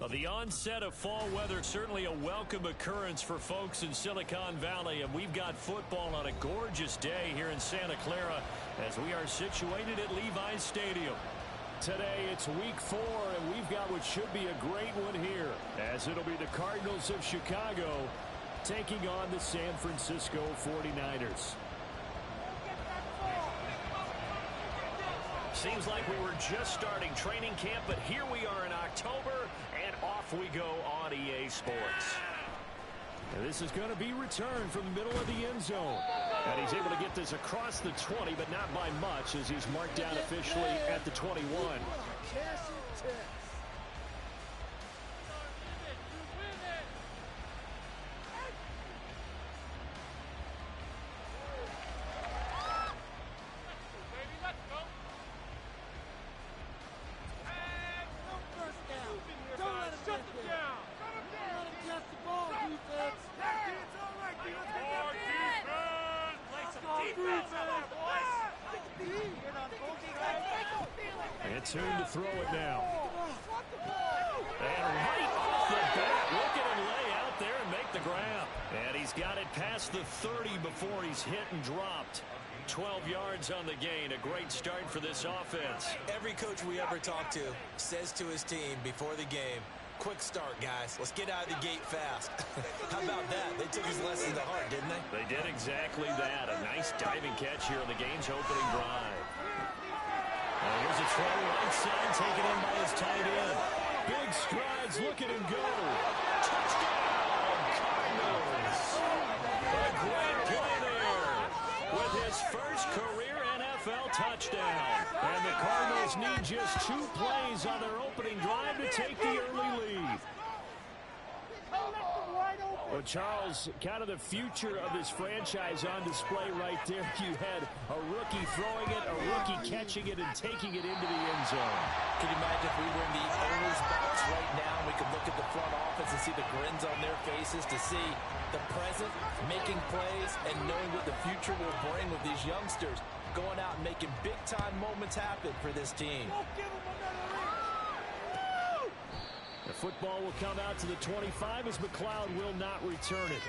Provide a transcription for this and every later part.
Well, the onset of fall weather, certainly a welcome occurrence for folks in Silicon Valley, and we've got football on a gorgeous day here in Santa Clara as we are situated at Levi's Stadium. Today it's week 4, and we've got what should be a great one here, as it'll be the Cardinals of Chicago taking on the San Francisco 49ers. Seems like we were just starting training camp, but here we are in October, and off we go on EA Sports. And this is going to be returned from the middle of the end zone. And he's able to get this across the 20, but not by much, as he's marked down officially at the 21. It's him to throw it now. And right off the bat, look at him lay out there and make the grab. And he's got it past the 30 before he's hit and dropped. 12 yards on the gain. A great start for this offense. Every coach we ever talk to says to his team before the game, quick start, guys. Let's get out of the gate fast. How about that? They took his lesson to heart, didn't they? They did exactly that. A nice diving catch here on the game's opening drive. Here's a throw right side, taken in by his tight end. Big strides, look at him go. Touchdown, Cardinals. A great play there with his first career NFL touchdown. And the Cardinals need just 2 plays on their opening drive to take the early lead. Well, Charles, kind of the future of this franchise on display right there. You had a rookie throwing it, a rookie catching it, and taking it into the end zone. Can you imagine if we were in the owner's box right now and we could look at the front office and see the grins on their faces, to see the present making plays and knowing what the future will bring with these youngsters going out and making big-time moments happen for this team. The football will come out to the 25 as McLeod will not return it.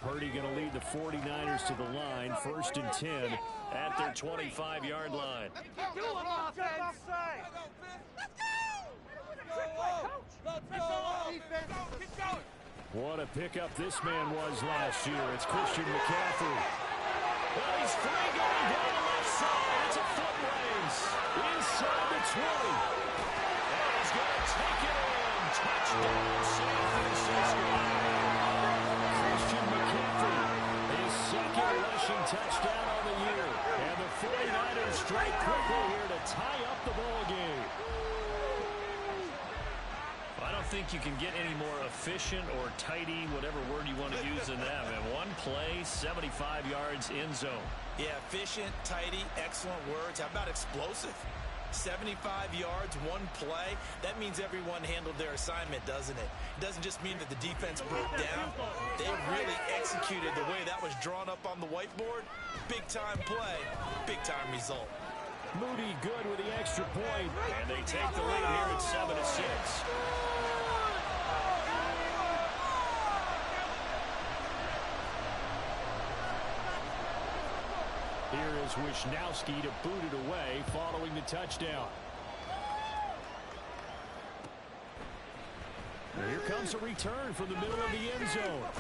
Purdy going to lead the 49ers to the line, 1st and 10 at their 25-yard line. What a pickup this man was last year. It's Christian McCaffrey. Well, he's free going down the left side. It's a foot race inside the 20. And he's going to take it in. Touchdown, San Francisco. Christian McCaffrey, his 2nd rushing touchdown on the year. And the 49ers strike quickly here to tie up the ball game. I don't think you can get any more efficient or tidy, whatever word you want to use in that. And 1 play, 75 yards in zone. Yeah, efficient, tidy, excellent words. How about explosive? 75 yards, 1 play. That means everyone handled their assignment, doesn't it? It doesn't just mean that the defense broke down. They really executed the way that was drawn up on the whiteboard. Big-time play, big-time result. Moody good with the extra point. And they take the lead here at 7-6. Here is Wisnowski to boot it away following the touchdown. And here comes a return from the middle of the end zone.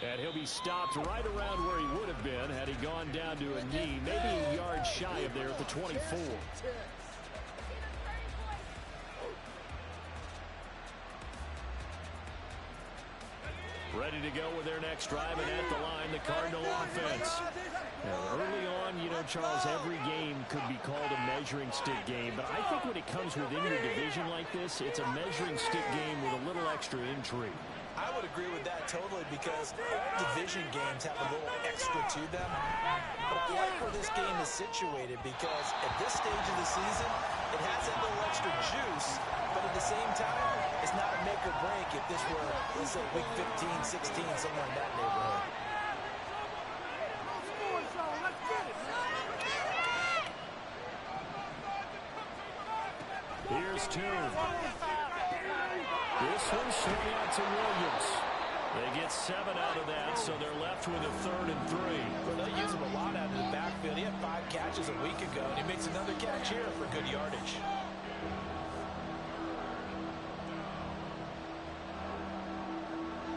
And he'll be stopped right around where he would have been had he gone down to a knee, maybe a yard shy of there at the 24. Ready to go with their next drive, and at the line, the Cardinal offense. Now, early on, you know, Charles, every game could be called a measuring stick game, but I think when it comes within your division like this, it's a measuring stick game with a little extra intrigue. I would agree with that totally, because division games have a little extra to them. But I like where this game is situated, because at this stage of the season, it has that little extra juice, but at the same time, it's not a make or break if this were, let's say, week 15, 16, somewhere in that neighborhood. Here's Toon. This one swung out to Williams. They get 7 out of that, so they're left with a 3rd and 3. Well, they'll use him a lot out of the backfield. He had 5 catches a week ago, and he makes another catch here for good yardage.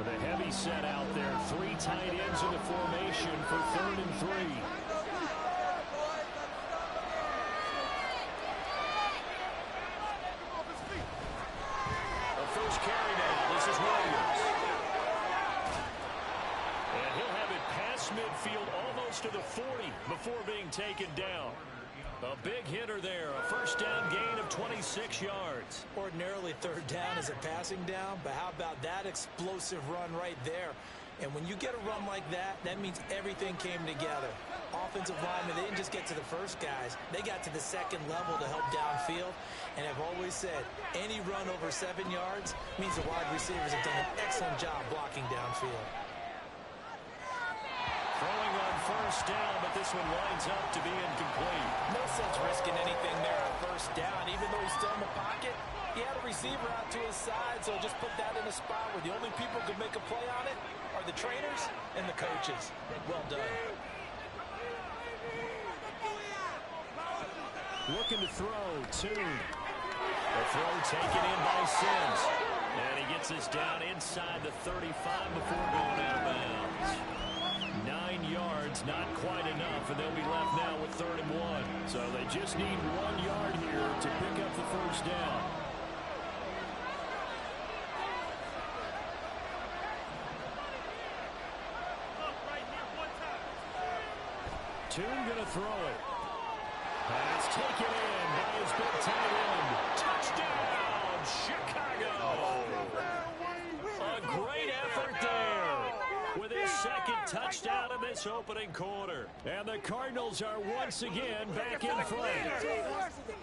The heavy set out there. 3 tight ends in the formation for 3rd and 3. The first carry now. This is Williams. And he'll have it past midfield almost to the 40 before being taken down. A big hitter there. A first down gain of 26 yards. Ordinarily, 3rd down is a passing down, but how about that explosive run right there? And when you get a run like that, that means everything came together. Offensive linemen, they didn't just get to the first guys. They got to the second level to help downfield. And I've always said, any run over 7 yards means the wide receivers have done an excellent job blocking downfield. Throwing on first down, but this one winds up to be incomplete. No sense risking anything there on first down. Even though he's still in the pocket, he had a receiver out to his side, so just put that in a spot where the only people who could make a play on it are the trainers and the coaches. Well done. Looking to throw, Toon. The throw taken in by Sims. And he gets us down inside the 35 before going out of bounds. 9 yards, not quite enough, and they'll be left now with 3rd and 1. So they just need 1 yard here to pick up the first down. Toon gonna throw it. Pass taken in by his big tight end. Touchdown, Chicago! A great effort there with his 2nd touchdown of this opening quarter. And the Cardinals are once again back in front.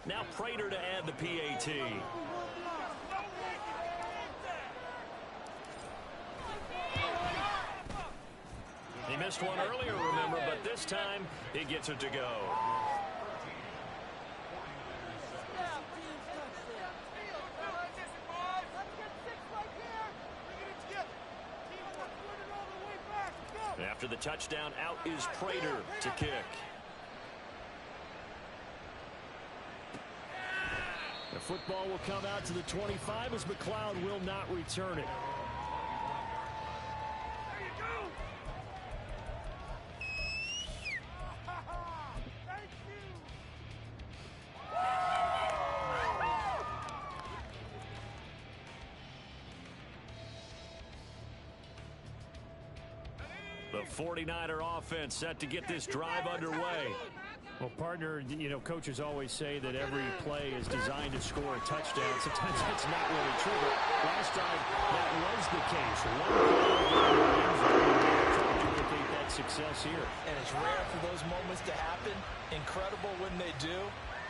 Now Prater to add the PAT. He missed one earlier, remember, but this time he gets it to go. After the touchdown, out is Prater to kick. The football will come out to the 25 as McLeod will not return it. The 49er offense set to get this drive underway. Well, partner, you know, coaches always say that every play is designed to score a touchdown. Sometimes that's not really true, but last time that was the case. Trying to duplicate that success here. And it's rare for those moments to happen. Incredible when they do.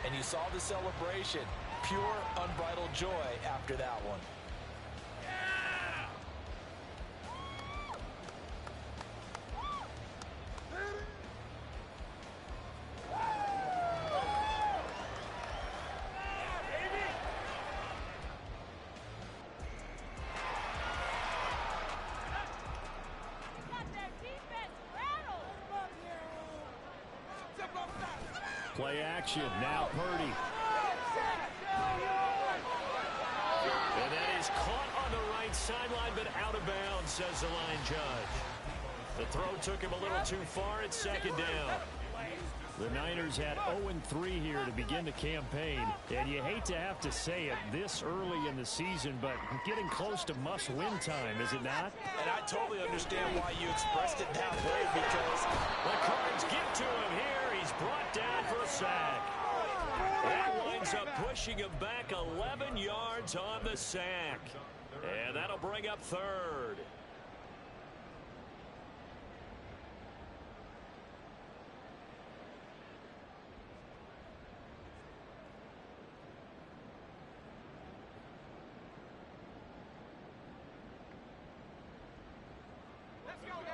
And you saw the celebration. Pure, unbridled joy after that one. Play action. Now Purdy. And that is caught on the right sideline, but out of bounds, says the line judge. The throw took him a little too far. It's 2nd down. The Niners had 0-3 here to begin the campaign. And you hate to have to say it this early in the season, but getting close to must-win time, is it not? And I totally understand why you expressed it that way, because the Cards get to him here. He's brought down for a sack. That winds up pushing him back 11 yards on the sack. And that'll bring up 3rd.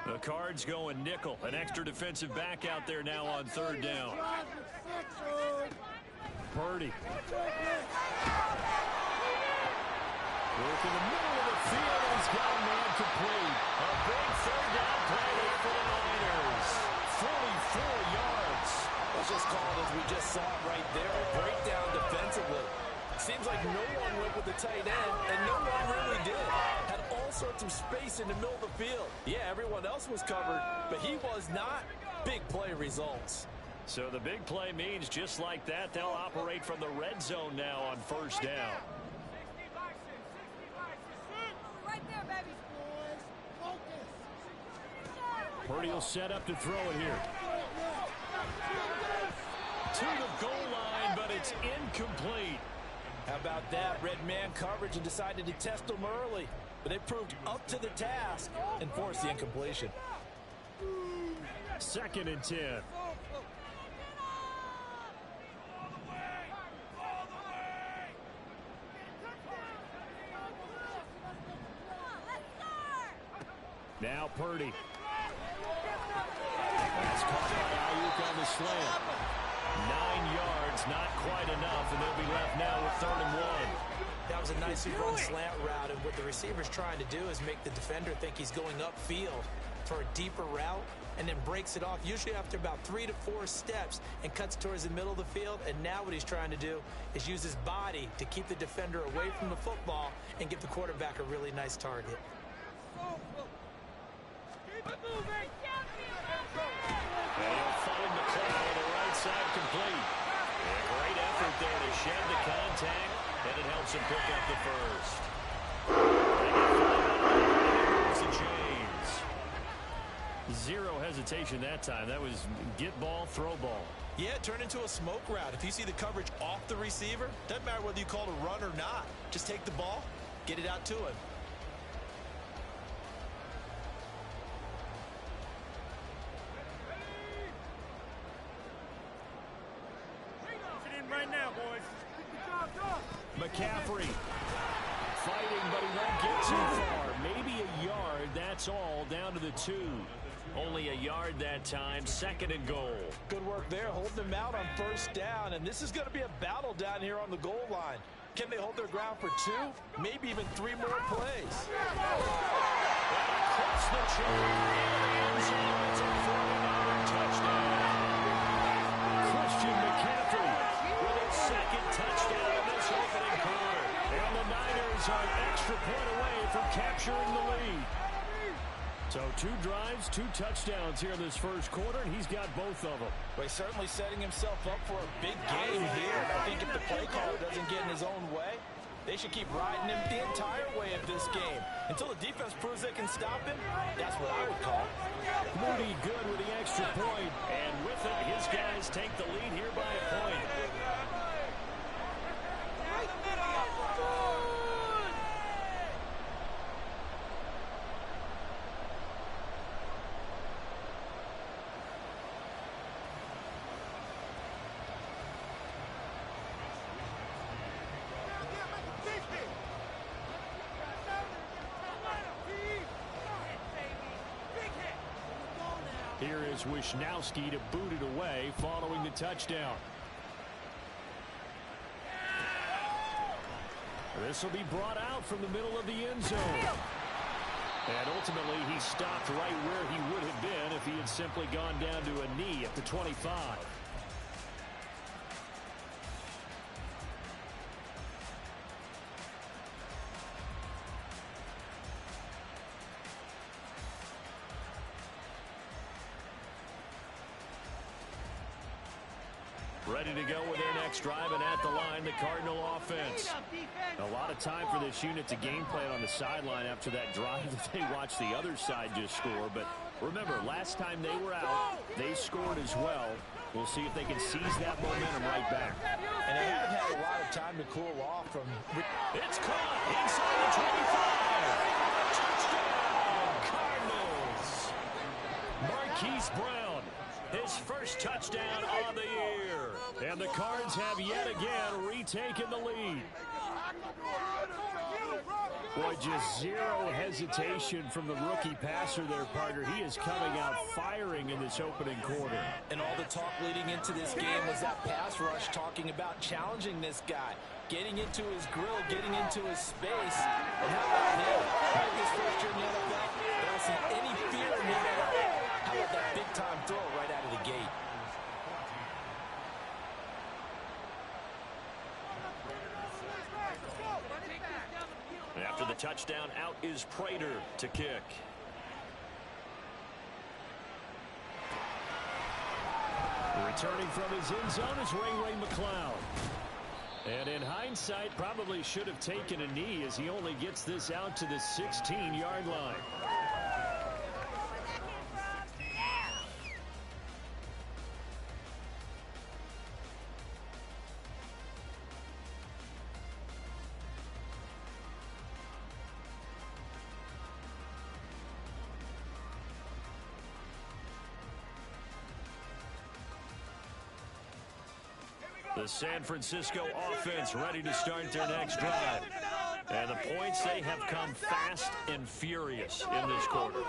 The Cards going nickel. An extra defensive back out there now on 3rd down. Purdy. Work in the middle of the field. He's got a man complete. A big third down play there for the Niners. 44 yards. Let's just call it as we just saw it right there. A breakdown defensively. Seems like no one went with the tight end, and no one really did. Had all sorts of space in the middle of the field. Yeah, everyone else was covered, but he was not. Big play results. So the big play means just like that, they'll operate from the red zone now on first down. Right there, baby. Purdy will set up to throw it here. To the goal line, but it's incomplete. How about that? Red man coverage and decided to test them early. But they proved up to the task and forced the incompletion. 2nd and 10. Now Purdy. That's caught by Ayuk on the slant. 9 yards, not quite enough, and they'll be left now with 3rd and 1. That was a nicely run slant route, and what the receiver's trying to do is make the defender think he's going upfield for a deeper route, and then breaks it off, usually after about 3 to 4 steps, and cuts towards the middle of the field. And now what he's trying to do is use his body to keep the defender away from the football and give the quarterback a really nice target. And he'll find the play on the right side complete. A great effort there to shed the contact, and it helps him pick up the first. And he chains. Zero hesitation that time. That was get ball, throw ball. Yeah, it turned into a smoke route. If you see the coverage off the receiver, doesn't matter whether you call it a run or not. Just take the ball, get it out to him. Right now, boys. McCaffrey fighting, but he won't get too far. Maybe a yard, that's all, down to the 2. Only a yard that time, 2nd and goal. Good work there, holding them out on first down, and this is going to be a battle down here on the goal line. Can they hold their ground for 2, maybe even 3 more plays? Across the chain, it's a 49-yard touchdown. Christian McCaffrey with his 2nd touchdown in this opening quarter. And the Niners are an extra point away from capturing the lead. So 2 drives, 2 touchdowns here in this first quarter, and he's got both of them. Well, he's certainly setting himself up for a big game here. I think if the play caller doesn't get in his own way, they should keep riding him the entire way of this game. Until the defense proves they can stop him, that's what I would call. Moody good with the extra point, and with it, his guys take the lead here by a point. Here is Wisnowski to boot it away following the touchdown. This will be brought out from the middle of the end zone. And ultimately, he stopped right where he would have been if he had simply gone down to a knee at the 25. Ready to go with their next drive, and at the line, the Cardinal offense. A lot of time for this unit to game plan on the sideline after that drive that they watched the other side just score. But remember, last time they were out, they scored as well. We'll see if they can seize that momentum right back. And they haven't had a lot of time to cool off from... It's caught inside the 25. Touchdown, Cardinals. Marquise Brown His first touchdown on the year. And the Cards have yet again retaken the lead. Boy, just zero hesitation from the rookie passer there, partner. He is coming out firing in this opening quarter. And all the talk leading into this game was that pass rush talking about challenging this guy, getting into his grill, getting into his space. And how about him? Right his first year in the NFL, I don't see any fear in him at all. How about that big-time throw right out of the gate? After the touchdown, out is Prater to kick. Returning from his end zone is Ray McCloud. And in hindsight, probably should have taken a knee as he only gets this out to the 16-yard line. The San Francisco offense ready to start their next drive. And the points, they have come fast and furious in this quarter.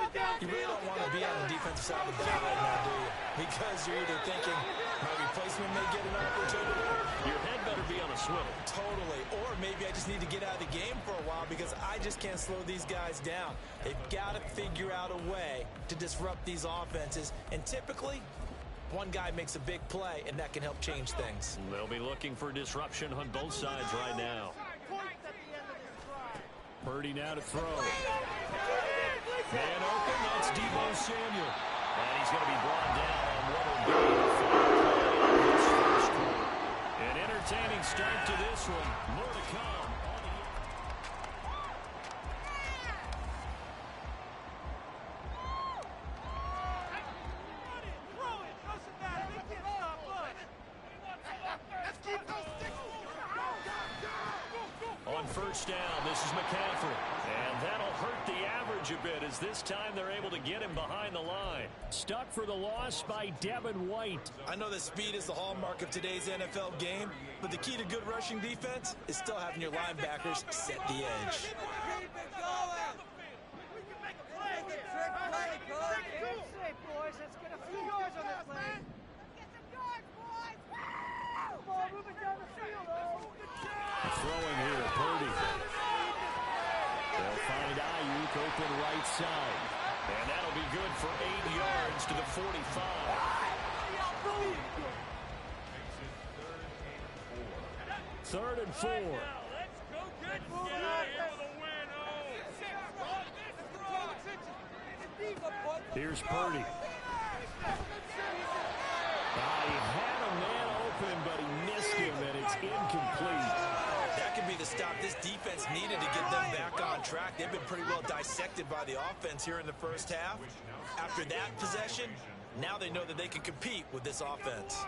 You really don't want to be on the defensive side of the ball right now, do you? Because you're either thinking, my replacement may get an opportunity. Your head better be on a swivel. Totally. Or maybe I just need to get out of the game for a while because I just can't slow these guys down. They've got to figure out a way to disrupt these offenses. And typically, one guy makes a big play, and that can help change things. They'll be looking for disruption on both sides right now. Purdy now to throw. Man open, that's Deebo Samuel. And he's going to be brought down on what will be the final play of this first quarter. An entertaining start to this one. More to come. First down, this is McCaffrey. And that'll hurt the average a bit as this time they're able to get him behind the line. Stuck for the loss by Devin White. I know that speed is the hallmark of today's NFL game, but the key to good rushing defense is still having your linebackers set the edge. Throwing here, Purdy. They'll find Ayuk open right side. And that'll be good for 8 yards to the 45. Third and 4. Here's Purdy. He had a man open, but he missed him, and it's incomplete. That could be the stop this defense needed to get them back on track. They've been pretty well dissected by the offense here in the first half. After that possession, now they know that they can compete with this offense.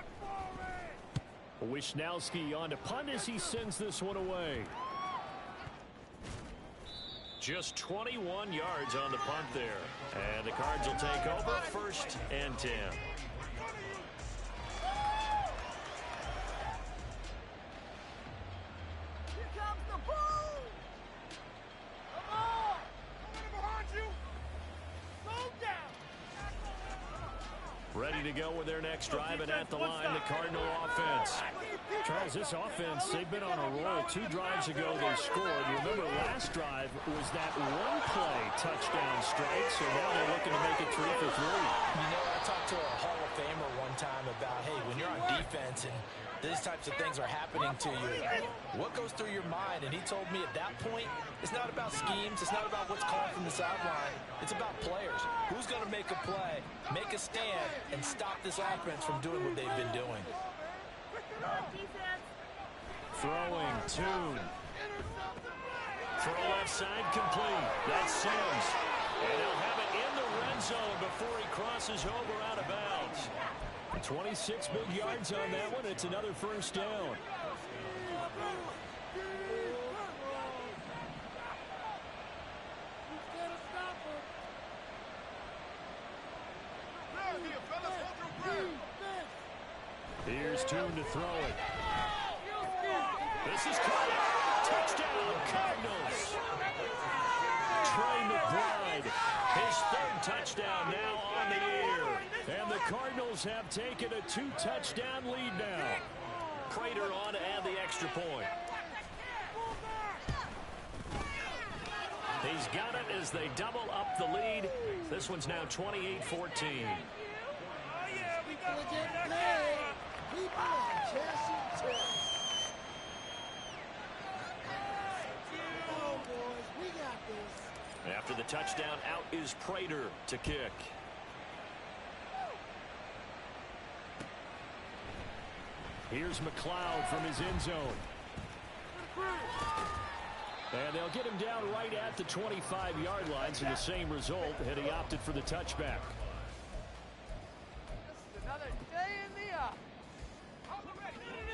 Wisnowski on to punt as he sends this one away. Just 21 yards on the punt there. And the Cards will take over 1st and 10. Ready to go with their next drive, and at the line, the Cardinal offense. Charles, this offense, they've been on a roll. 2 drives ago, they scored. Remember, last drive was that one-play touchdown strike, so now they're looking to make it 3 for 3. You know, I talked to a Hall of Famer one time about, hey, when you're on defense and these types of things are happening to you, what goes through your mind? And he told me at that point, it's not about schemes. It's not about what's called from the sideline. It's about players. Who's going to make a play, make a stand, and stop this offense from doing what they've been doing? Throwing, Tune. Throw left side complete. That's Sims. And they'll have it in the red zone before he crosses over out of bounds. 26 big yards on that one. It's another first down. Here's Toon to throw it. This is caught. Touchdown, Cardinals. Trey McBride, his third touchdown now on the year. And the Cardinals have taken a 2-touchdown lead now. Prater on to add the extra point. He's got it as they double up the lead. This one's now 28-14. After the touchdown, out is Prater to kick. Here's McLeod from his end zone. And they'll get him down right at the 25-yard line, so the same result had he opted for the touchback.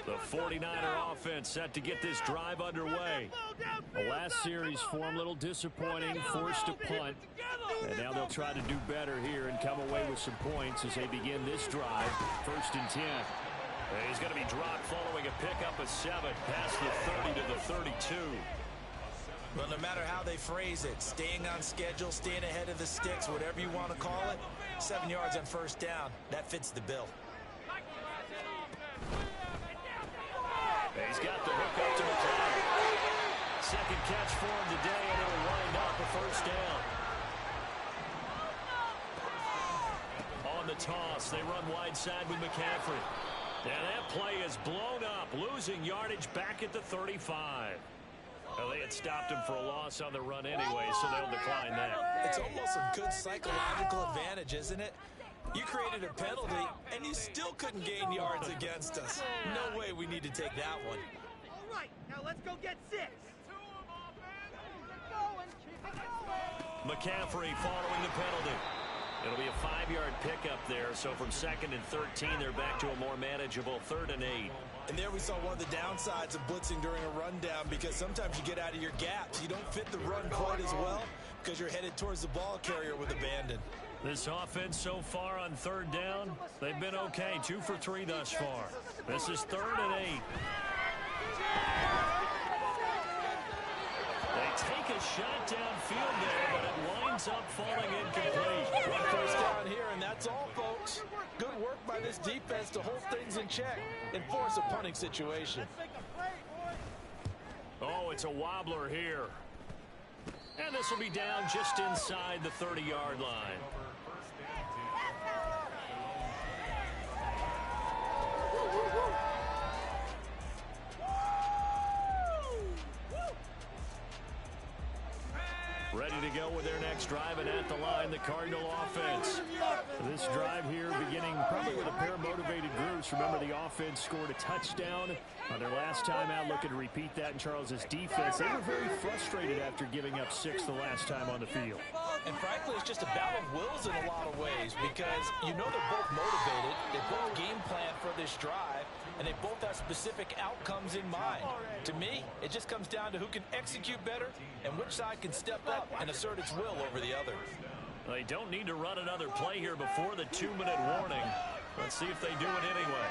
The 49er offense set to get this drive underway. The last series form a little disappointing, forced to punt. And now they'll try to do better here and come away with some points as they begin this drive. 1st and 10. He's going to be dropped following a pickup of 7 past the 30 to the 32. Well, no matter how they phrase it, staying on schedule, staying ahead of the sticks, whatever you want to call it, 7 yards on 1st down, that fits the bill. He's got the hook up to McLeod. Second catch for him today, and it'll wind up a 1st down. On the toss, they run wide side with McCaffrey. And that play is blown up, losing yardage back at the 35. Well, they had stopped him for a loss on the run anyway, so they'll decline that. It's almost a good psychological advantage, isn't it? You created a penalty, and you still couldn't gain yards against us. No way we need to take that one. All right, now let's go get 6. McCaffrey following the penalty. It'll be a 5-yard pickup there, so from 2nd and 13, they're back to a more manageable 3rd and 8. And there we saw one of the downsides of blitzing during a rundown, because sometimes you get out of your gaps. You don't fit the run quite as well because you're headed towards the ball carrier with abandon. This offense so far on 3rd down, they've been okay. 2 for 3 thus far. This is 3rd and 8. They take a shot downfield there, but it winds up falling incomplete. One 1st down here, and that's all, folks. Good work by this defense to hold things in check and force a punting situation. Oh, it's a wobbler here. And this will be down just inside the 30-yard line. Ready to go with their next drive, and at the line, the Cardinal offense. This drive here beginning probably with a pair of motivated groups. Remember, the offense scored a touchdown on their last time out. Looking to repeat that in Charles's defense. They were very frustrated after giving up 6 the last time on the field. And frankly, it's just a battle of wills in a lot of ways, because you know they're both motivated. They both game plan for this drive, and they both have specific outcomes in mind. To me, it just comes down to who can execute better and which side can step up and assert its will over the other. They don't need to run another play here before the 2-minute warning. Let's see if they do it anyway.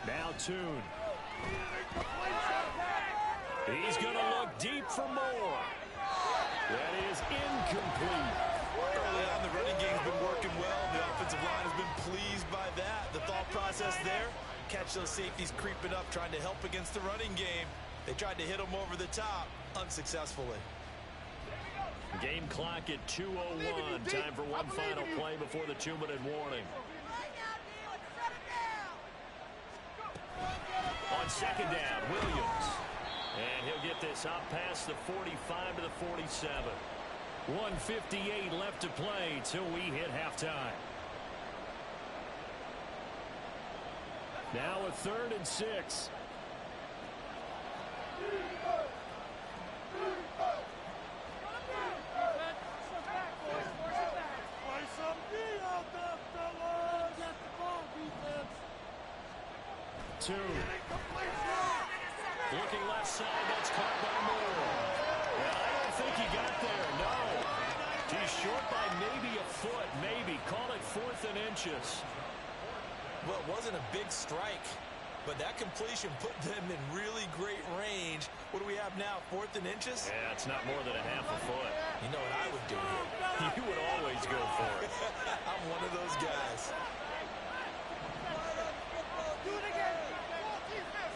Now Toon. He's going to look deep for more. That is incomplete. Early on, the running game's been working well. The offensive line has been pleased by that. The thought process there, catch those safeties creeping up, trying to help against the running game. They tried to hit them over the top, unsuccessfully. Game clock at 2:01. Time for one final play before the 2-minute warning. On 2nd down, Williams. And he'll get this up past the 45 to the 47. 1:58 left to play till we hit halftime. Now a 3rd and 6. Toon. Looking left side, that's caught by Moore. Well, I don't think he got there, no. He's short by maybe a foot, maybe. Call it 4th and inches. Well, it wasn't a big strike, but that completion put them in really great range. What do we have now, 4th and inches? Yeah, it's not more than a half a foot. You know what I would do here? You would always go for it. I'm one of those guys. Do it again.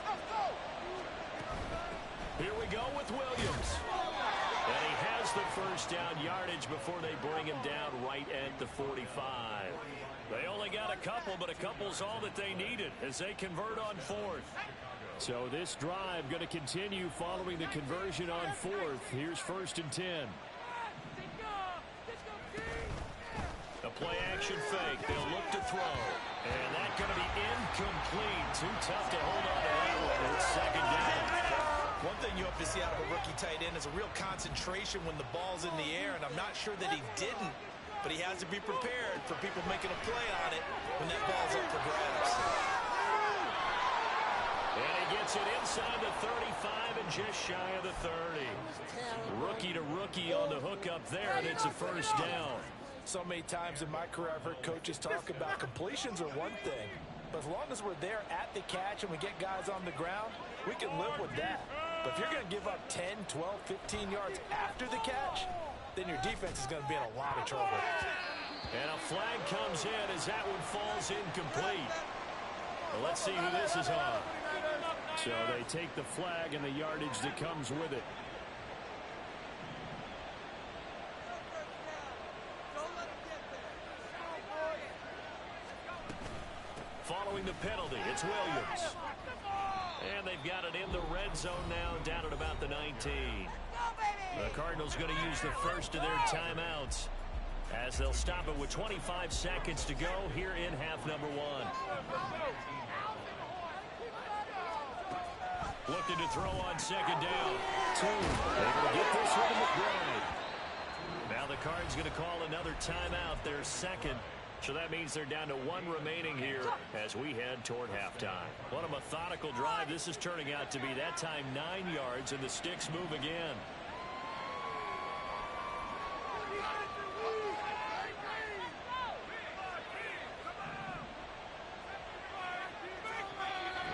Let's go. Here we go with Williams. And he has the first down yardage before they bring him down right at the 45. They only got a couple, but a couple's all that they needed as they convert on 4th. So this drive going to continue following the conversion on 4th. Here's 1st and 10. The play action fake. They'll look to throw. And that's going to be incomplete. Too tough to hold on to that one. It's 2nd down. One thing you hope to see out of a rookie tight end is a real concentration when the ball's in the air, and I'm not sure that he didn't, but he has to be prepared for people making a play on it when that ball's up for grabs. And he gets it inside the 35 and just shy of the 30. Rookie to rookie on the hook up there, and it's a 1st down. So many times in my career I've heard coaches talk about completions are one thing, but as long as we're there at the catch and we get guys on the ground, we can live with that. But if you're going to give up 10, 12, 15 yards after the catch, then your defense is going to be in a lot of trouble. And a flag comes in as that one falls incomplete. Well, let's see who this is on. So they take the flag and the yardage that comes with it. Following the penalty, it's Williams. And they've got it in the red zone now, down at about the 19. The Cardinals going to use the first of their timeouts as they'll stop it with 25 seconds to go here in half number 1. Looking to throw on 2nd down. 2. Able to get this one to McBride. Now the Cards going to call another timeout, their 2nd. So that means they're down to 1 remaining here as we head toward halftime. What a methodical drive this is turning out to be. That time 9 yards, and the sticks move again.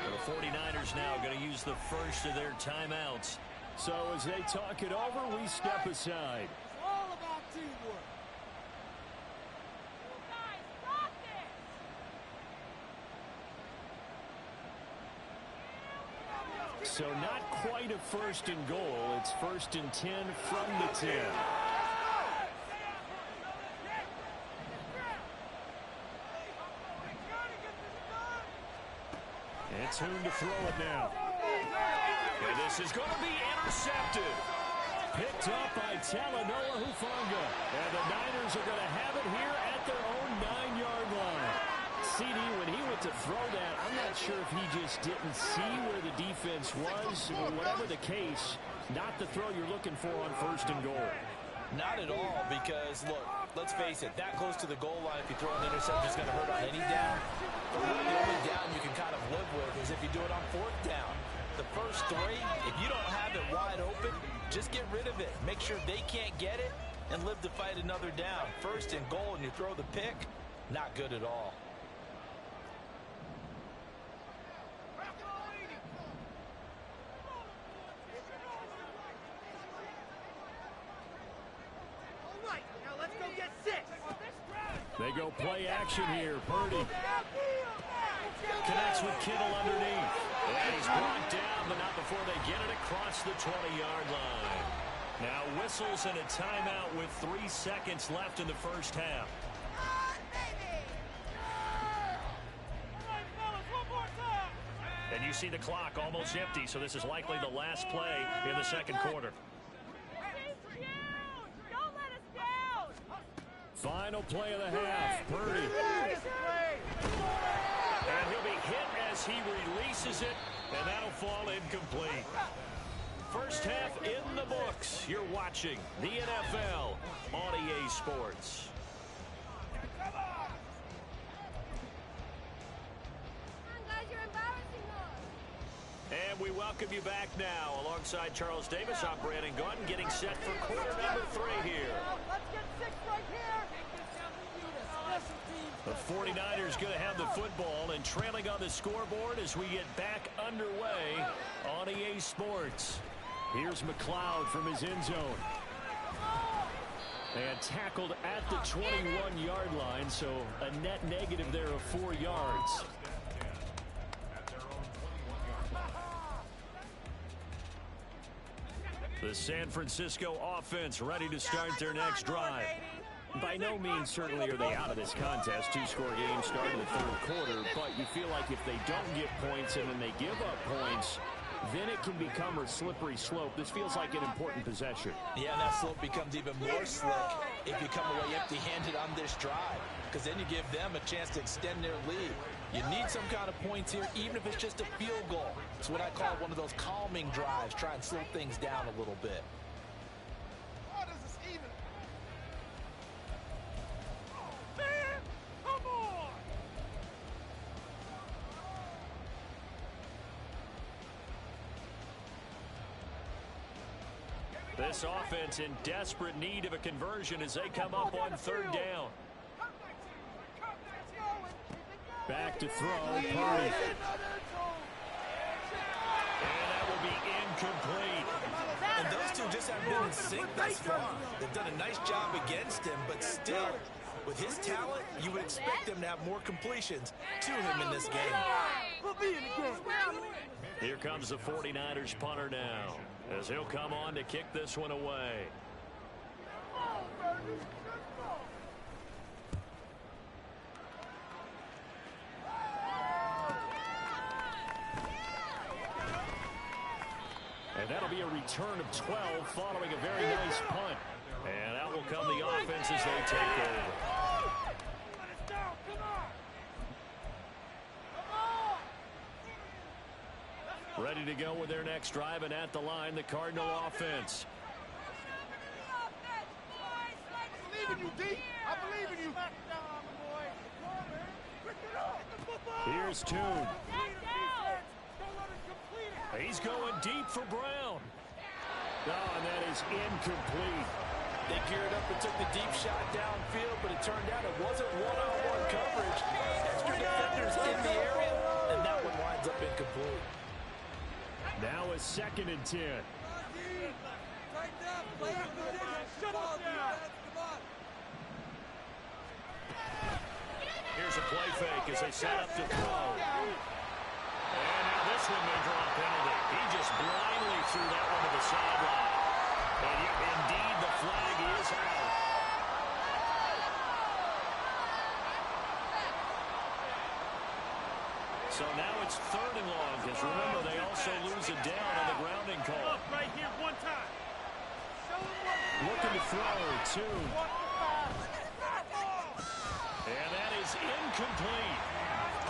The 49ers now going to use the first of their timeouts. So as they talk it over, we step aside. All about teamwork. So not quite a 1st and goal. It's 1st and 10 from the 10. It's Hoon to throw it now. And this is going to be intercepted. Picked up by Talanoa Hufanga. And the Niners are going to have it here at their own 9-yard line. CD, when he went to throw that, I'm not sure if he just didn't see where the defense was. Whatever the case, not the throw you're looking for on 1st and goal. Not at all, because, look, let's face it, that close to the goal line, if you throw an interception, is going to hurt on any down. But really, the only down you can kind of live with is if you do it on 4th down. The first 3, if you don't have it wide open, just get rid of it. Make sure they can't get it and live to fight another down. 1st and goal, and you throw the pick, not good at all. They go play action here. Purdy connects with Kittle underneath. And he's brought down, but not before they get it across the 20-yard line. Now whistles and a timeout with 3 seconds left in the first half. And you see the clock almost empty, so this is likely the last play in the second quarter. Final play of the half. Purdy. And he'll be hit as he releases it, and that'll fall incomplete. First half in the books. You're watching the NFL on EA Sports. And we welcome you back now. Alongside Charles Davis, I'm Brandon Gordon, getting set for quarter number 3 here. The 49ers going to have the football and trailing on the scoreboard as we get back underway on EA Sports. Here's McLeod from his end zone. And tackled at the 21-yard line, so a net negative there of 4 yards. The San Francisco offense ready to start their next drive. By no means certainly are they out of this contest. Two-score game starting the third quarter, but you feel like if they don't get points and then they give up points, then it can become a slippery slope. This feels like an important possession. Yeah, and that slope becomes even more slick if you come away empty-handed on this drive, because then you give them a chance to extend their lead. You need some kind of points here, even if it's just a field goal. It's what I call one of those calming drives. Try and slow things down a little bit. This offense in desperate need of a conversion as they come up on third down. Back to throw, Purdy. And that will be incomplete. And those two just haven't been in sync thus far. They've done a nice job against him, but still, with his talent, you would expect him to have more completions to him in this game. Here comes the 49ers punter now, as he'll come on to kick this one away. And that'll be a return of 12 following a very nice punt. And out will come the offense as they take over. Ready to go with their next drive, and at the line, the Cardinal offense. I believe in you, D. I believe in you. Here's Toon. He's going deep for Brown. Oh, and that is incomplete. They geared up and took the deep shot downfield, but it turned out it wasn't one-on-one coverage. Extra defenders in the area, and that one winds up incomplete. Now a 2nd and 10. Here's a play fake as they set up to throw. And now this one may draw a penalty. He just blindly threw that one to the sideline. And indeed, the flag is out. So now it's 3rd and long, because remember, they also lose it down on the grounding call. Right here, one time. Looking to throw, Toon. And that is incomplete.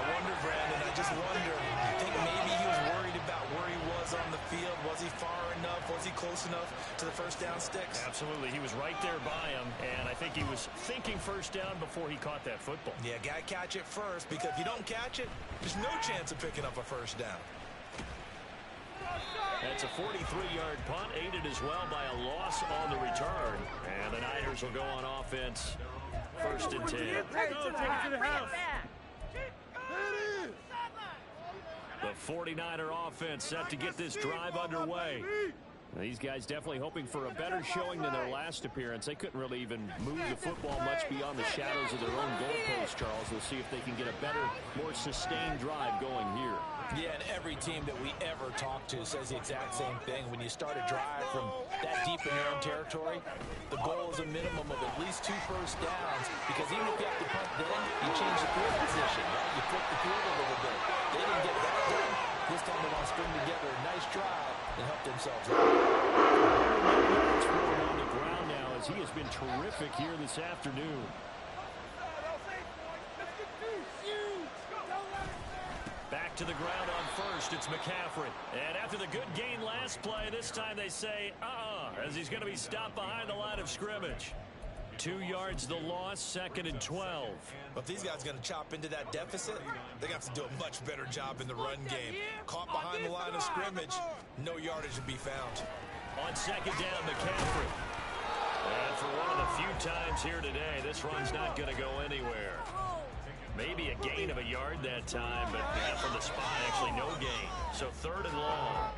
I wonder, Brandon, I just wonder, I think maybe he was worried about where he was on the field. Was he far enough? Was he close enough to the first down sticks? Absolutely. He was right there by him, and I think he was thinking first down before he caught that football. Yeah, got to catch it first, because if you don't catch it, there's no chance of picking up a first down. That's a 43-yard punt, aided as well by a loss on the return. And the Niners will go on offense, 1st and 10. Take it to the house. The 49er offense set to get this drive underway. These guys definitely hoping for a better showing than their last appearance. They couldn't really even move the football much beyond the shadows of their own goalpost, Charles. We'll see if they can get a better, more sustained drive going here. Yeah, and every team that we ever talk to says the exact same thing. When you start a drive from that deep in your own territory, the goal is a minimum of at least 2 first downs, because even if you have to punt then, you change the field position, right? You flip the field a little bit. They didn't get that done. This time they want to string together a nice drive and help themselves out. On the ground now, as he has been terrific here this afternoon. Back to the ground on first, it's McCaffrey. And after the good gain last play, this time they say, as he's going to be stopped behind the line of scrimmage. 2 yards the loss, 2nd and 12. But if these guys are going to chop into that deficit, they're going to have to do a much better job in the run game. Caught behind the line of scrimmage, no yardage to be found. On 2nd down, McCaffrey. And for one of the few times here today, this run's not going to go anywhere. Maybe a gain of a yard that time, but from the spot, actually no gain. So 3rd and long.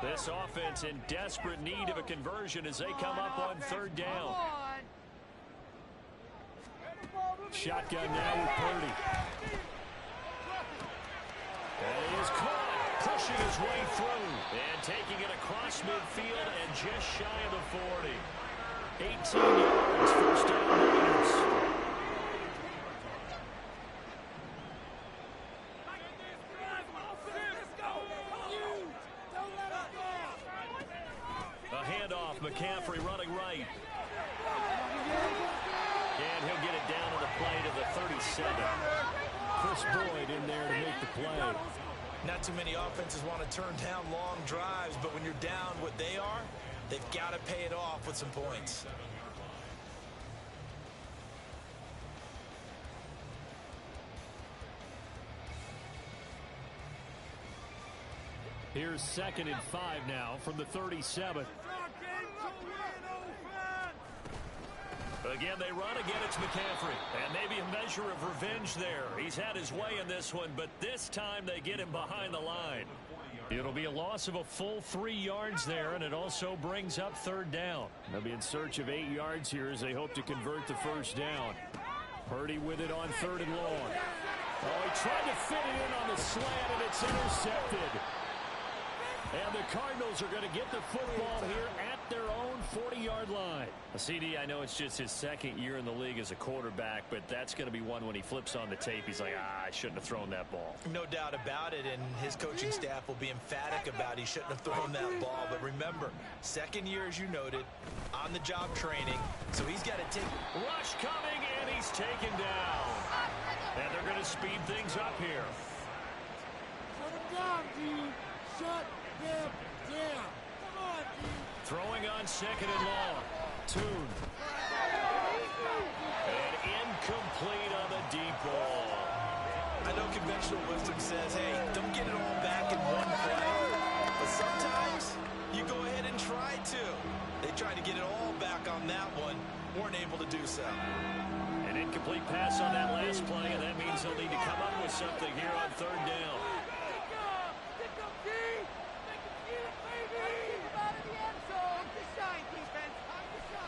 This offense in desperate need of a conversion as they come up on 3rd down. Shotgun now with Purdy. And he is caught, pushing his way through and taking it across midfield and just shy of the 40. 18 yards, first down Raiders. McCaffrey running right. And he'll get it down to the play to the 37. Chris Boyd in there to make the play. Not too many offenses want to turn down long drives, but when you're down what they are, they've got to pay it off with some points. Here's 2nd and 5 now from the 37. Again, they run. Again, it's McCaffrey. And maybe a measure of revenge there. He's had his way in this one, but this time they get him behind the line. It'll be a loss of a full 3 yards there, and it also brings up 3rd down. They'll be in search of 8 yards here as they hope to convert the first down. Purdy with it on 3rd and long. Oh, he tried to fit it in on the slant, and it's intercepted. And the Cardinals are going to get the football here at their own 40-yard line. CD, I know it's just his 2nd year in the league as a quarterback, but that's going to be one when he flips on the tape. He's like, I shouldn't have thrown that ball. No doubt about it, and his coaching staff will be emphatic about he shouldn't have thrown that ball. But remember, 2nd year, as you noted, on-the-job training, so he's got to take. Rush coming, and he's taken down. And they're going to speed things up here. Shut him down, dude. Shut him down. Come on, dude. Throwing on 2nd and long. Tune. And incomplete on the deep ball. I know conventional wisdom says, hey, don't get it all back in one play. But sometimes you go ahead and try to. They tried to get it all back on that one. Weren't able to do so. An incomplete pass on that last play, and that means they'll need to come up with something here on 3rd down.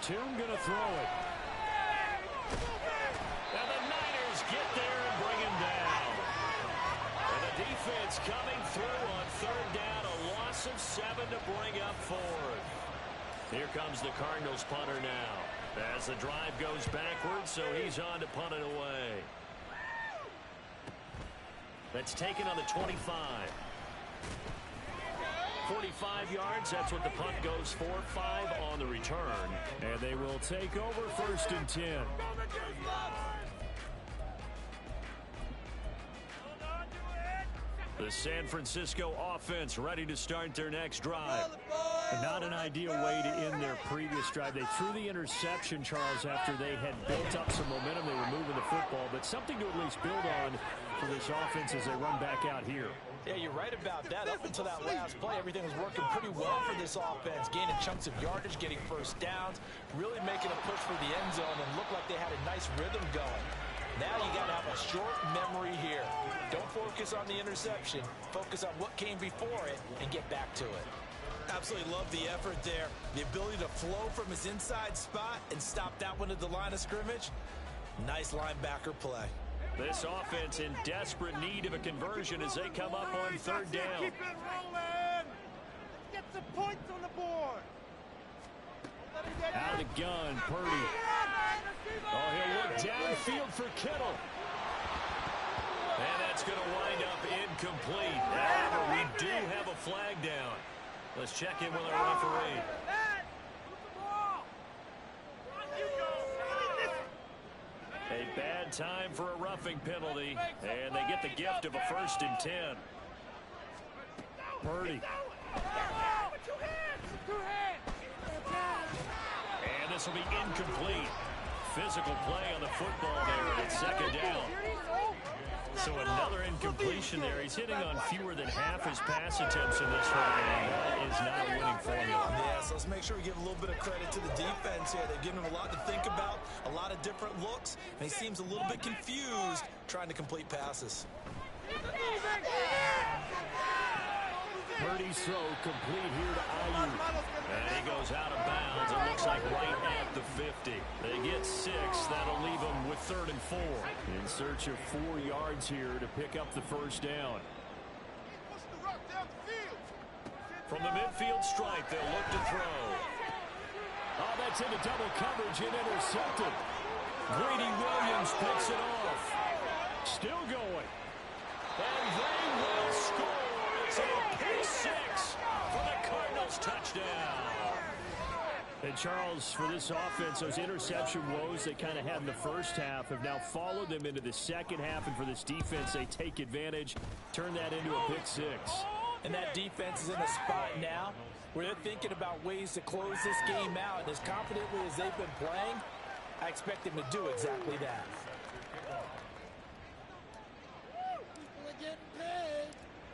Tune gonna throw it. And the Niners get there and bring him down. And the defense coming through on 3rd down. A loss of 7 to bring up 4th. Here comes the Cardinals punter now. As the drive goes backwards, so he's on to punt it away. That's taken on the 25. 45 yards, that's what the punt goes for. 5 on the return. And they will take over 1st and 10. The San Francisco offense ready to start their next drive. Not an ideal way to end their previous drive. They threw the interception, Charles, after they had built up some momentum. They were moving the football, but something to at least build on for this offense as they run back out here. Yeah, you're right about that. Up until that last play, everything was working pretty well for this offense, gaining chunks of yardage, getting first downs, really making a push for the end zone, and looked like they had a nice rhythm going. Now you got to have a short memory here. Don't focus on the interception. Focus on what came before it and get back to it. Absolutely love the effort there. The ability to flow from his inside spot and stop that one at the line of scrimmage. Nice linebacker play. This offense in desperate need of a conversion as they come up on 3rd down. Keep it rolling. Get some points on the board. Out of the gun, Purdy. Oh, he'll look downfield for Kittle. And that's going to wind up incomplete. However, we do have a flag down. Let's check in with our referee. A bad time for a roughing penalty, and they get the gift of a 1st and 10. Purdy. And this will be incomplete. Physical play on the football there, and it's 2nd down. So another incompletion there. He's hitting on fewer than half his pass attempts in this one. That is not a winning formula. Yeah, so let's make sure we give a little bit of credit to the defense here. They've given him a lot to think about, a lot of different looks, and he seems a little bit confused trying to complete passes. Purdy's throw complete here to Ayuk. And he goes out of bounds. It looks like right at the 50. They get 6. That'll leave them with 3rd and 4. In search of 4 yards here to pick up the first down. From the midfield stripe, they'll look to throw. Oh, that's into double coverage and intercepted. Greedy Williams picks it off. Still going. And they will score. It's a pick 6 for the Cardinals touchdown. And Charles, for this offense, those interception woes they kind of had in the first half have now followed them into the second half. And for this defense, they take advantage, turn that into a pick 6. And that defense is in a spot now where they're thinking about ways to close this game out. And as confidently as they've been playing, I expect them to do exactly that.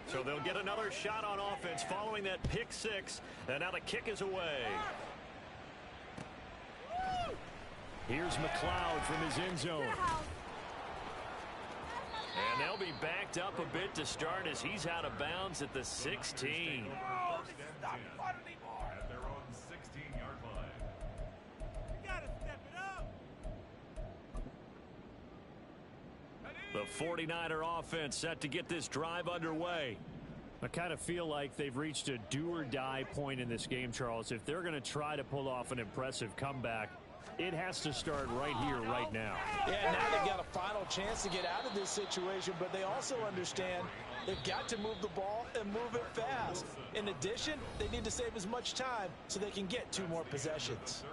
So they'll get another shot on offense following that pick 6. And now the kick is away. Here's McLeod from his end zone. And they'll be backed up a bit to start as he's out of bounds at the 16. At their own 16-yard line. You gotta step it up. The 49er offense set to get this drive underway. I kind of feel like they've reached a do-or-die point in this game, Charles. If they're going to try to pull off an impressive comeback, it has to start right here, right now. Yeah, now they've got a final chance to get out of this situation, but they also understand they've got to move the ball and move it fast. In addition, they need to save as much time so they can get 2 more possessions.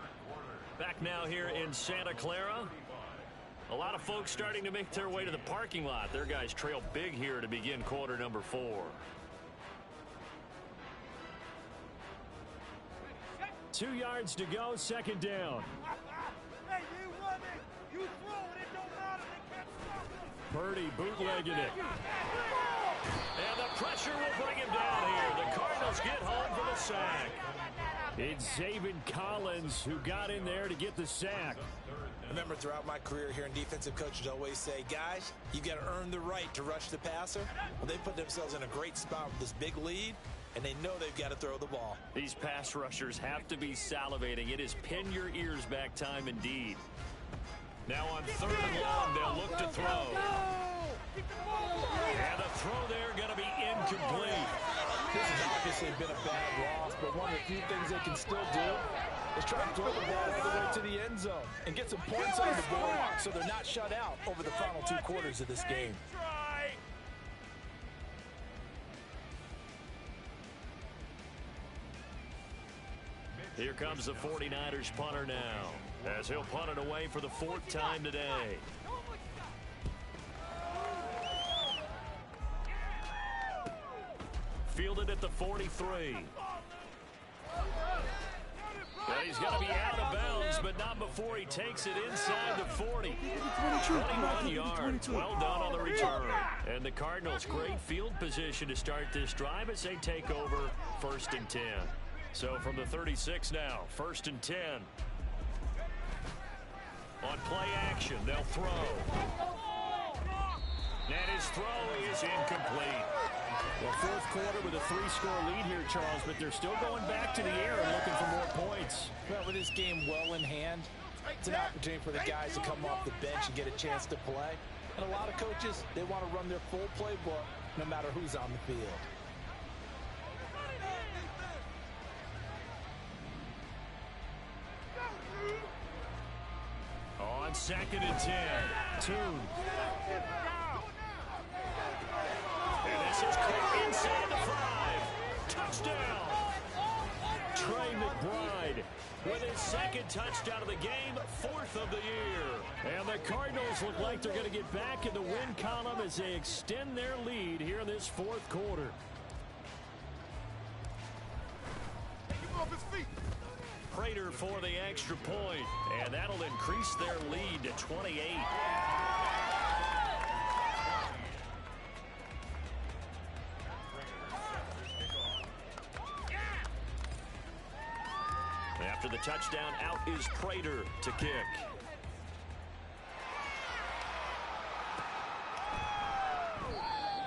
Back now here in Santa Clara. A lot of folks starting to make their way to the parking lot. Their guys trail big here to begin quarter number 4. 2 yards to go, second down. Hey, you run it. You throw it. It don't matter. They can't stop it. Purdy bootlegging it. And the pressure will bring him down here. The Cardinals get home for the sack. It's Zaven Collins who got in there to get the sack. Remember, throughout my career here in defensive coaches always say, guys, you got to earn the right to rush the passer. Well, they put themselves in a great spot with this big lead, and they know they've got to throw the ball. These pass rushers have to be salivating. It is pin your ears back time indeed. Now on 3rd and long, they'll look to throw. And the throw there going to be incomplete. This has obviously been a bad loss, but one of the few things they can still do is try to throw the ball all the way to the end zone and get some points on the board so they're not shut out over the final 2 quarters of this game. Here comes the 49ers punter now, as he'll punt it away for the 4th time today. Fielded at the 43. And he's going to be out of bounds, but not before he takes it inside the 40. 21 yards. Well done on the return. And the Cardinals, great field position to start this drive as they take over 1st and 10. So from the 36 now, 1st and 10. On play action, they'll throw. And his throw is incomplete. Well, 4th quarter with a 3-score lead here, Charles, but they're still going back to the air and looking for more points. Well, with this game well in hand, it's an opportunity for the guys to come off the bench and get a chance to play. And a lot of coaches, they want to run their full playbook no matter who's on the field. On 2nd and 10, Tune. And this is caught inside the 5. Touchdown. Trey McBride with his 2nd touchdown of the game, 4th of the year. And the Cardinals look like they're going to get back in the win column as they extend their lead here in this 4th quarter. Prater for the extra point, and that'll increase their lead to 28. After the touchdown, out is Prater to kick.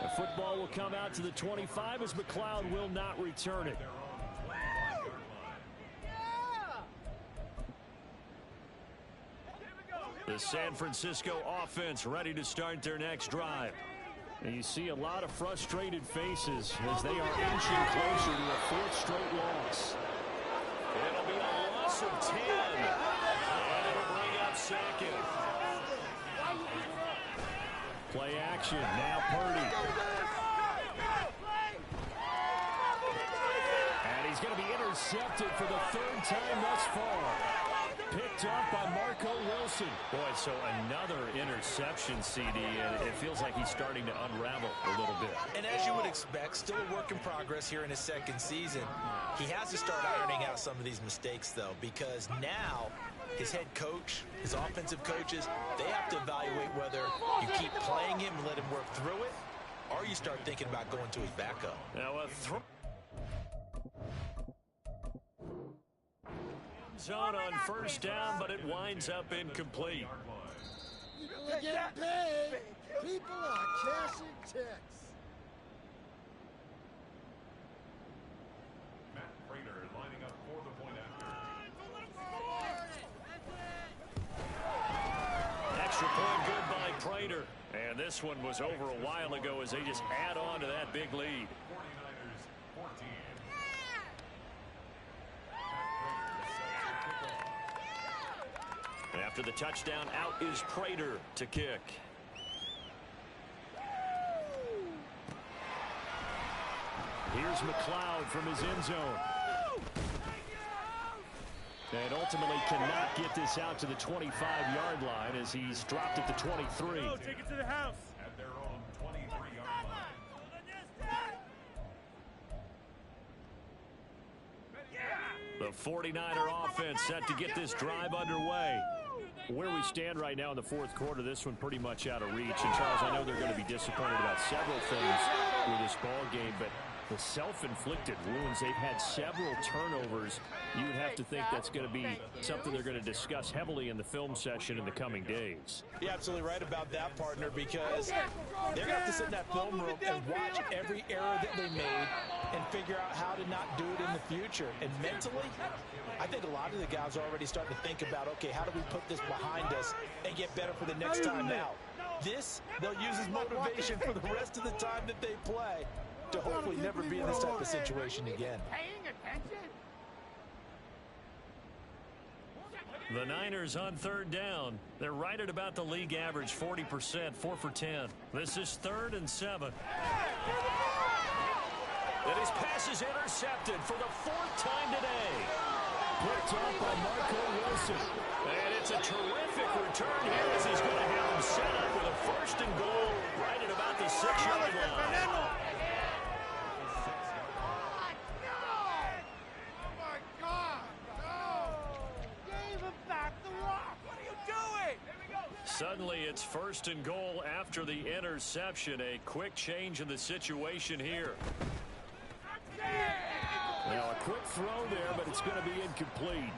The football will come out to the 25 as McLeod will not return it. The San Francisco offense ready to start their next drive. And you see a lot of frustrated faces as they are inching closer to a fourth straight loss. It'll be a loss of 10. And it'll bring up second. Play action. Now Purdy. And he's going to be intercepted for the third time thus far. Picked up by Marco Wilson. Boy, so another interception, CD, and it feels like he's starting to unravel a little bit. And as you would expect, still a work in progress here in his second season. He has to start ironing out some of these mistakes, though, because now his head coach, his offensive coaches, they have to evaluate whether you keep playing him and let him work through it, or you start thinking about going to his backup. Now a throw. Zone on first down, but it winds up incomplete. People are getting paid. People are cashing checks. Matt Prater lining up for the point after. Extra point good by Prater. And this one was over a while ago as they just add on to that big lead. 49ers 14. After the touchdown, out is Prater to kick. Here's McLeod from his end zone. And ultimately cannot get this out to the 25-yard line as he's dropped at the 23. Take it to the house. At their own 23-yard line. The 49er offense set to get this drive underway. Where we stand right now in the fourth quarter, this one pretty much out of reach. And, Charles, I know they're going to be disappointed about several things with this ball game, but the self-inflicted wounds, they've had several turnovers. You would have to think that's going to be something they're going to discuss heavily in the film session in the coming days. You're absolutely right about that, partner, because they're going to have to sit in that film room and watch every error that they made and figure out how to not do it in the future. And mentally, I think a lot of the guys are already starting to think about, okay, how do we put this behind us and get better for the next time out? This, they'll use as motivation for the rest of the time that they play to hopefully never be in this type of situation again. The Niners on third down. They're right at about the league average, 40%, 4 for 10. This is 3rd and 7. And his pass is intercepted for the 4th time today. Picked up by Marco Wilson. And it's a terrific return here as he's going to have him set up with a 1st and goal right at about the 6-yard line. Suddenly, it's 1st and goal after the interception. A quick change in the situation here. Now, a quick throw there, but it's going to be incomplete.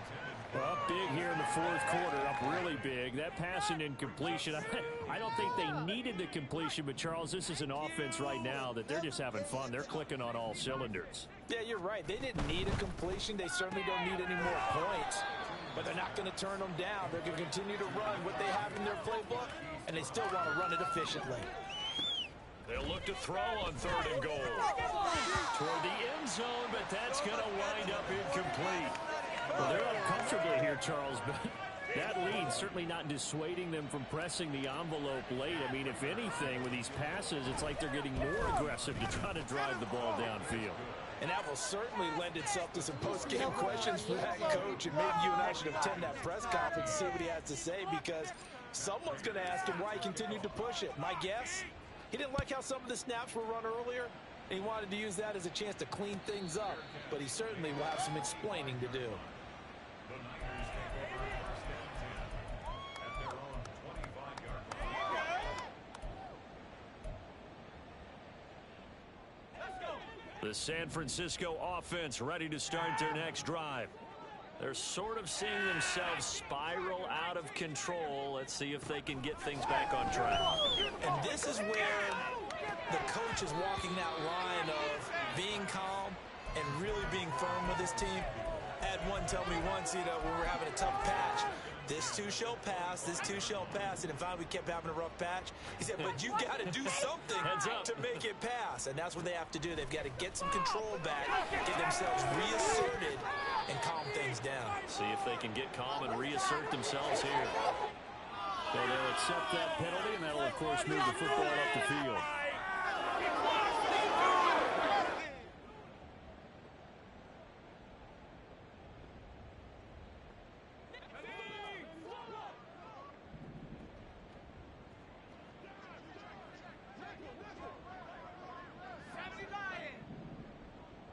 Well, up big here in the fourth quarter, up really big. That pass and incompletion, I don't think they needed the completion, but, Charles, this is an offense right now that they're just having fun. They're clicking on all cylinders. Yeah, you're right. They didn't need a completion. They certainly don't need any more points. But they're not going to turn them down. They're going to continue to run what they have in their playbook, and they still want to run it efficiently. They'll look to throw on 3rd and goal. Toward the end zone, but that's going to wind up incomplete. Well, they're up comfortably here, Charles, but that lead certainly not dissuading them from pressing the envelope late. I mean, if anything, with these passes, it's like they're getting more aggressive to try to drive the ball downfield. And that will certainly lend itself to some post-game questions for that coach. And maybe you and I should attend that press conference and see what he has to say, because someone's going to ask him why he continued to push it. My guess, he didn't like how some of the snaps were run earlier, and he wanted to use that as a chance to clean things up. But he certainly will have some explaining to do. The Niners take over 1st and 10 at their own 25-yard line. The San Francisco offense ready to start their next drive. They're sort of seeing themselves spiral out of control. Let's see if they can get things back on track. And this is where the coach is walking that line of being calm and really being firm with his team. I had one tell me once, when we were having a tough patch, this too shall pass, this too shall pass. And finally we kept having a rough patch. He said, but you got to do something to make it pass. And that's what they have to do. They've got to get some control back, get themselves reasserted, and calm things down. See if they can get calm and reassert themselves here. So they'll accept that penalty, and that'll, of course, move the football up the field.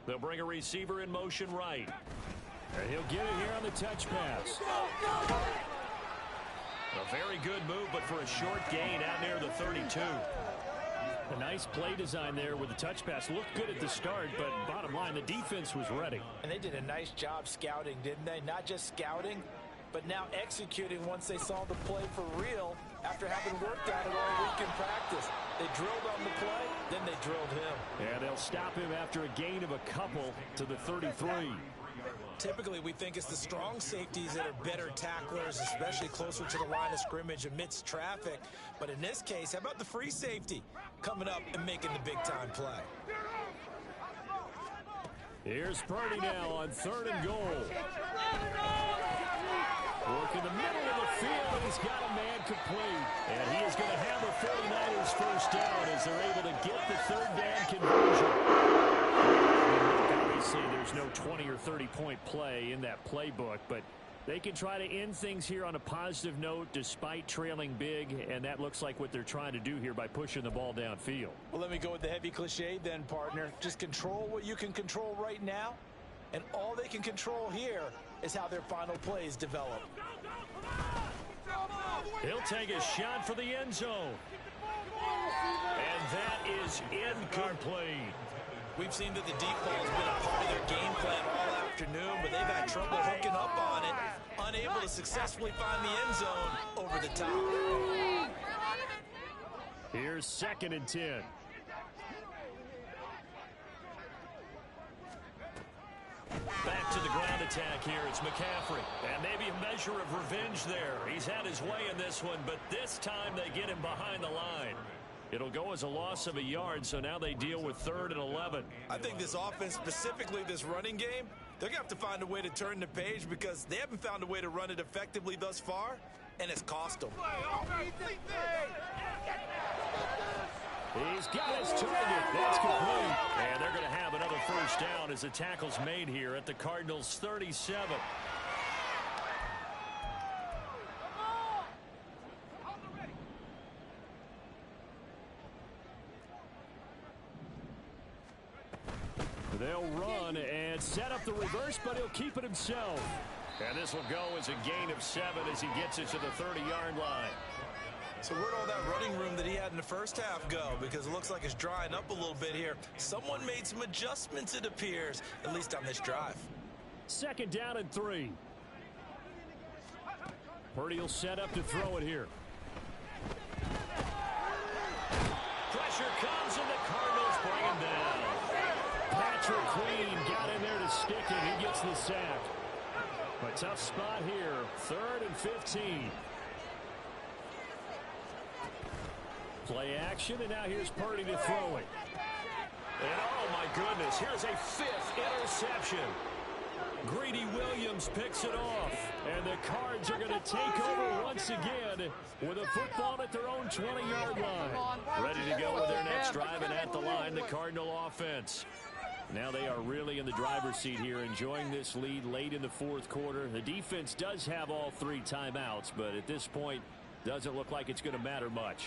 They'll bring a receiver in motion right. And he'll get it here on the touch pass. A very good move, but for a short gain out near the 32. A nice play design there with the touch pass. Looked good at the start, but bottom line, the defense was ready. And they did a nice job scouting, didn't they? Not just scouting, but now executing once they saw the play for real after having worked at it all week in practice. They drilled on the play, then they drilled him. And they'll stop him after a gain of a couple to the 33. Typically, we think it's the strong safeties that are better tacklers, especially closer to the line of scrimmage amidst traffic. But in this case, how about the free safety coming up and making the big-time play? Here's Purdy now on 3rd and goal. Work in the middle of the field, and he's got a man complete. And he is going to have the 49ers first down as they're able to get the 3rd down conversion. Obviously, there's no 20 or 30-point play in that playbook, but they can try to end things here on a positive note despite trailing big, and that looks like what they're trying to do here by pushing the ball downfield. Well, let me go with the heavy cliche then, partner. Just control what you can control right now, and all they can control here is how their final plays develop. He'll take a shot for the end zone. And that is incomplete. We've seen that the deep ball has been a part of their game plan all afternoon, but they've had trouble hooking up on it, unable to successfully find the end zone over the top. Here's 2nd and 10. Back to the ground attack here. It's McCaffrey. And maybe a measure of revenge there. He's had his way in this one, but this time they get him behind the line. It'll go as a loss of a yard, so now they deal with 3rd and 11. I think this offense, specifically this running game, they're going to have to find a way to turn the page because they haven't found a way to run it effectively thus far, and it's cost them. He's got his target. That's complete. And they're going to have another first down as the tackle's made here at the Cardinals' 37. They'll run and set up the reverse, but he'll keep it himself. And this will go as a gain of 7 as he gets it to the 30-yard line. So where'd all that running room that he had in the first half go? Because it looks like it's drying up a little bit here. Someone made some adjustments, it appears, at least on this drive. 2nd down and 3. Purdy will set up to throw it here. Pressure comes, and the Cardinals bring him down. Patrick Queen got in there to stick it. He gets the sack. A tough spot here. 3rd and 15. Play action, and now here's Purdy to throw it. And oh my goodness, here's a 5th interception. Greedy Williams picks it off, and the Cards are going to take over once again with a football at their own 20-yard line. Ready to go with their next drive, and at the line, the Cardinal offense. Now they are really in the driver's seat here, enjoying this lead late in the 4th quarter. The defense does have all 3 timeouts, but at this point, doesn't look like it's going to matter much.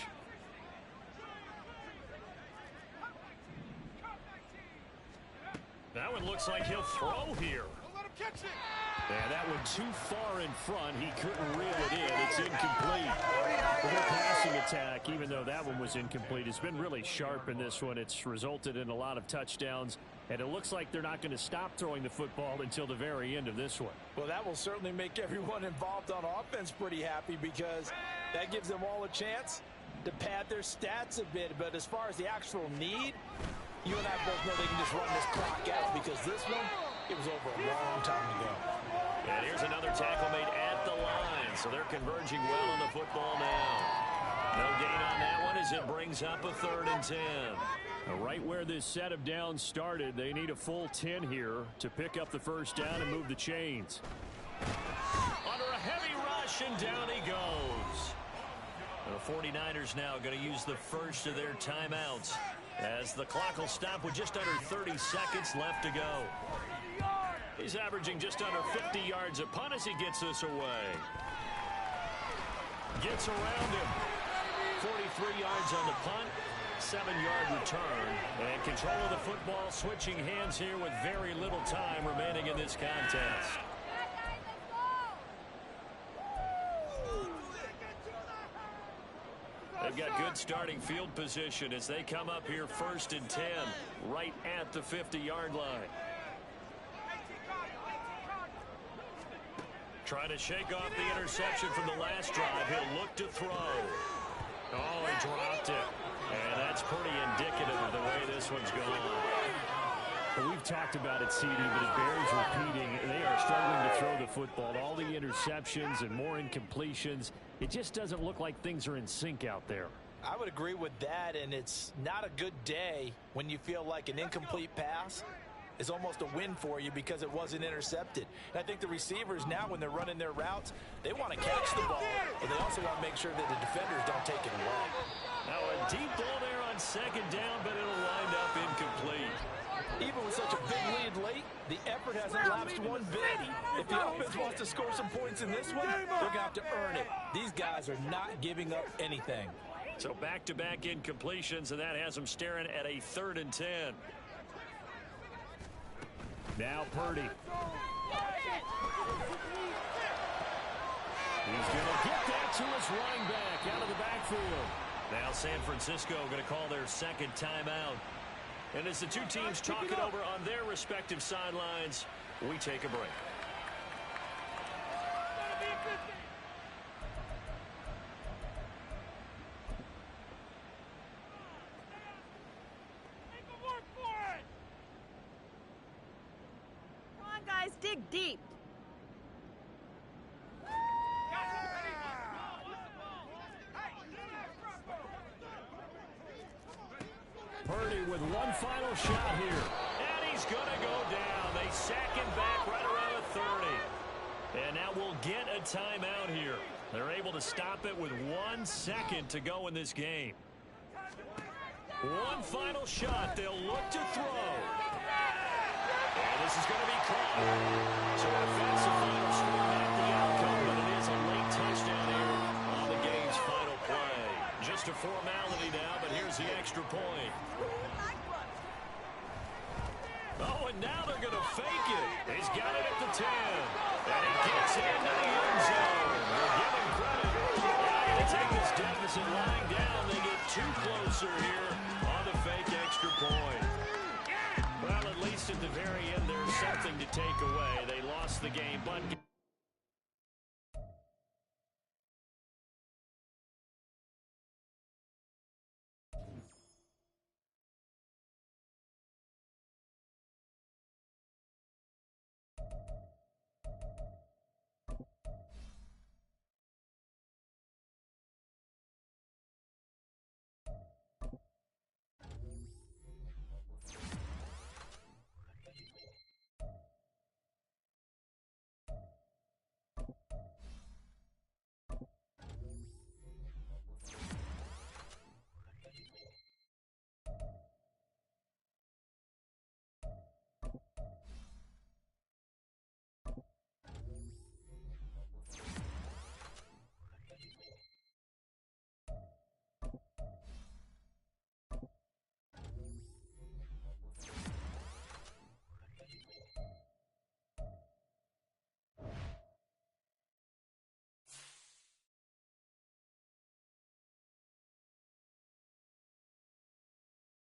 That one looks like he'll throw here. And that one too far in front. He couldn't reel it in. It's incomplete. Well, their passing attack, even though that one was incomplete, has been really sharp in this one. It's resulted in a lot of touchdowns, and it looks like they're not going to stop throwing the football until the very end of this one. Well, that will certainly make everyone involved on offense pretty happy because that gives them all a chance to pad their stats a bit. But as far as the actual need, you and I both know they can just run this clock out because this one, it was over a long time ago. And here's another tackle made at the line, so they're converging well on the football now. No gain on that one as it brings up a 3rd and 10. Right where this set of downs started, they need a full 10 here to pick up the first down and move the chains. Under a heavy rush, and down he goes. The 49ers now going to use the first of their timeouts as the clock will stop with just under 30 seconds left to go. He's averaging just under 50 yards a punt as he gets this away. Gets around him. 43 yards on the punt. 7-yard return. And control of the football switching hands here with very little time remaining in this contest. They've got good starting field position as they come up here 1st and 10 right at the 50-yard line. Trying to shake off the interception from the last drive. He'll look to throw. Oh, he dropped it. And that's pretty indicative of the way this one's going. Well, we've talked about it, CD, but it bears repeating. They are struggling to throw the football. All the interceptions and more incompletions. It just doesn't look like things are in sync out there. I would agree with that, and it's not a good day when you feel like an incomplete pass is almost a win for you because it wasn't intercepted. And I think the receivers now, when they're running their routes, they want to catch the ball, but they also want to make sure that the defenders don't take it away. Now a deep ball there on 2nd down, but it'll wind up incomplete. Even with such a big lead late, the effort hasn't lapsed one bit. If the offense wants to score some points in this one, they're going to have to earn it. These guys are not giving up anything. So back-to-back incompletions, and that has them staring at a 3rd and 10. Now Purdy. He's going to get that to his running back out of the backfield. Now San Francisco going to call their 2nd timeout. And as the two teams talk it over on their respective sidelines, we take a break. Come on, guys, dig deep. Purdy with one final shot here. And he's going to go down. They sack him back right around the 30. And now we'll get a timeout here. They're able to stop it with 1 second to go in this game. One final shot. They'll look to throw. And this is going to be caught. So offensive final score, not the outcome, but it is a late touchdown here on the game's final play. Just a formality now, but here's the extra point. Oh, and now they're going to fake it. He's got it at the 10. And he gets it into the end zone. We'll give him credit. They're going to take this deficit lying down. They get too closer here on the fake extra point. Well, at least at the very end, there's something to take away. They lost the game, but